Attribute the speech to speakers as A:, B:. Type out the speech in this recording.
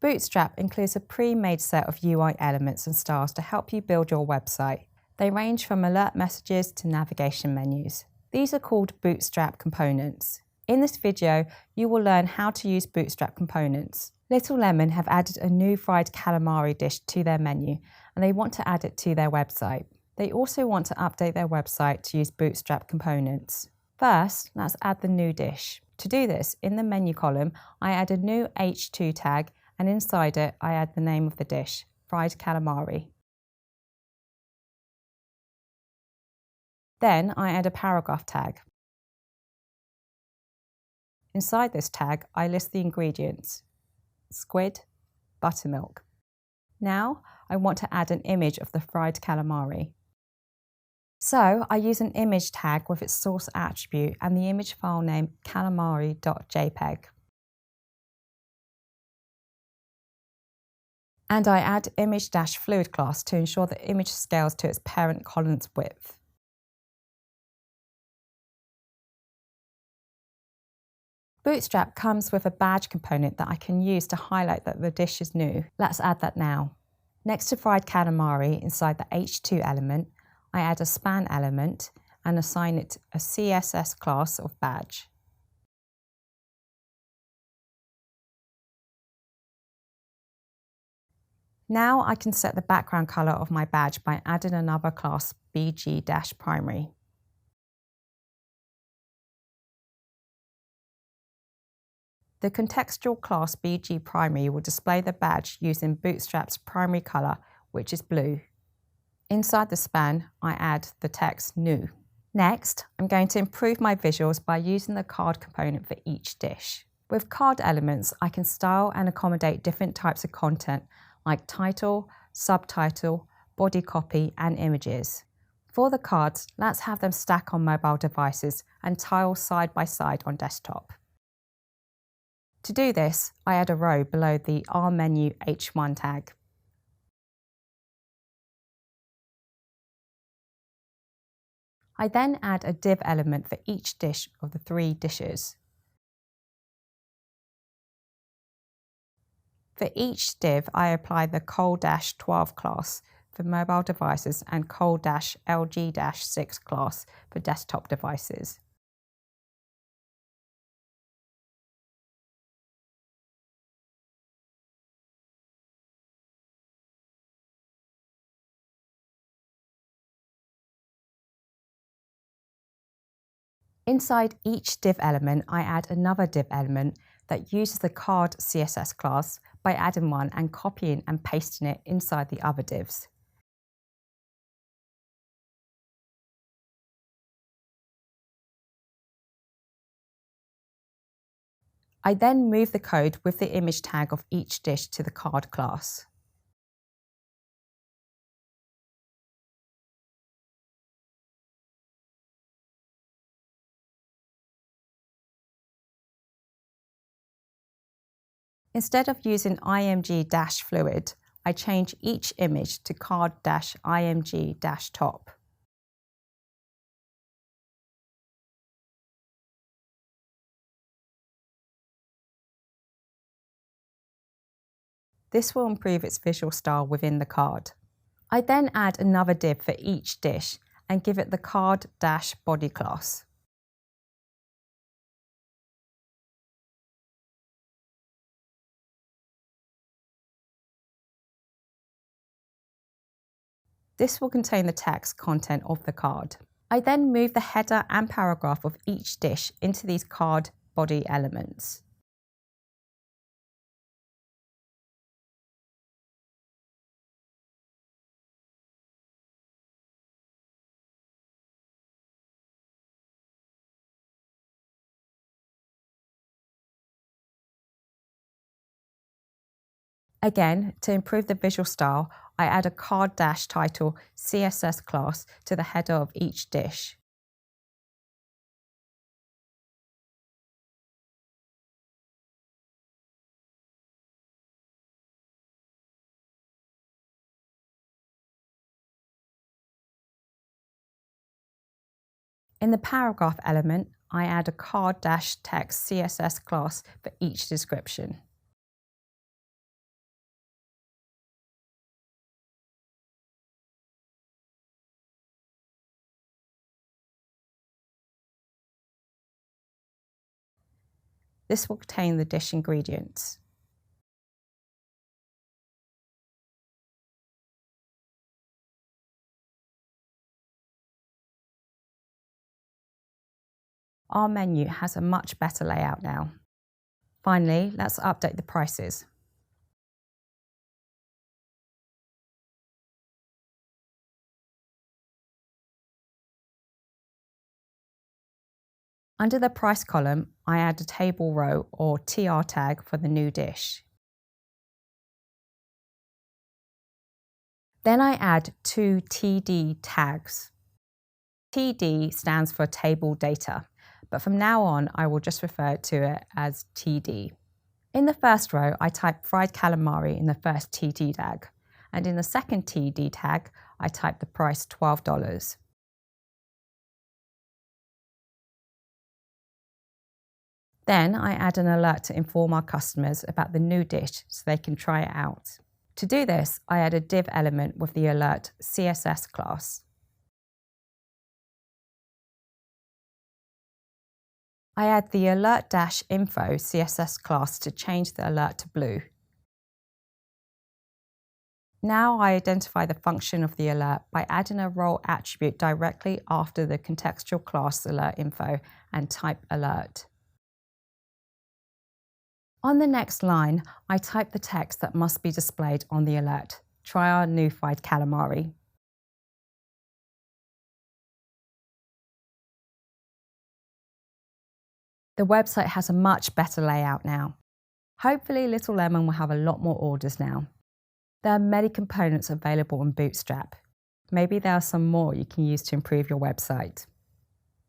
A: Bootstrap includes a pre-made set of UI elements and styles to help you build your website. They range from alert messages to navigation menus. These are called Bootstrap components. In this video, you will learn how to use Bootstrap components. Little Lemon have added a new fried calamari dish to their menu, and they want to add it to their website. They also want to update their website to use Bootstrap components. First, let's add the new dish. To do this, in the menu column, I add a new H2 tag, and inside it, I add the name of the dish, fried calamari. Then I add a paragraph tag. Inside this tag, I list the ingredients: squid, buttermilk. Now, I want to add an image of the fried calamari. So I use an image tag with its source attribute and the image file name calamari.jpg. And I add image-fluid class to ensure the image scales to its parent column's width. Bootstrap comes with a badge component that I can use to highlight that the dish is new. Let's add that now. Next to fried calamari, inside the H2 element, I add a span element and assign it a CSS class of badge. Now I can set the background color of my badge by adding another class bg-primary. The contextual class bg-primary will display the badge using Bootstrap's primary color, which is blue. Inside the span, I add the text new. Next, I'm going to improve my visuals by using the card component for each dish. With card elements, I can style and accommodate different types of content like title, subtitle, body copy, and images. For the cards, let's have them stack on mobile devices and tile side by side on desktop. To do this, I add a row below the R menu H1 tag. I then add a div element for each dish of the 3 dishes. For each div, I apply the col-12 class for mobile devices and col-LG-6 class for desktop devices. Inside each div element, I add another div element that uses the card CSS class by adding one and copying and pasting it inside the other divs. I then move the code with the image tag of each dish to the card class. Instead of using img-fluid, I change each image to card-img-top. This will improve its visual style within the card. I then add another div for each dish and give it the card-body class. This will contain the text content of the card. I then move the header and paragraph of each dish into these card body elements. Again, to improve the visual style, I add a card-title CSS class to the header of each dish. In the paragraph element, I add a card-text CSS class for each description. This will contain the dish ingredients. Our menu has a much better layout now. Finally, let's update the prices. Under the price column, I add a table row or TR tag for the new dish. Then I add 2 TD tags. TD stands for table data, but from now on I will just refer to it as TD. In the first row, I type fried calamari in the first TD tag, and in the second TD tag, I type the price $12. Then I add an alert to inform our customers about the new dish so they can try it out. To do this, I add a div element with the alert CSS class. I add the alert-info CSS class to change the alert to blue. Now I identify the function of the alert by adding a role attribute directly after the contextual class alert info and type alert. On the next line, I type the text that must be displayed on the alert. Try our new fried calamari. The website has a much better layout now. Hopefully Little Lemon will have a lot more orders now. There are many components available on Bootstrap. Maybe there are some more you can use to improve your website.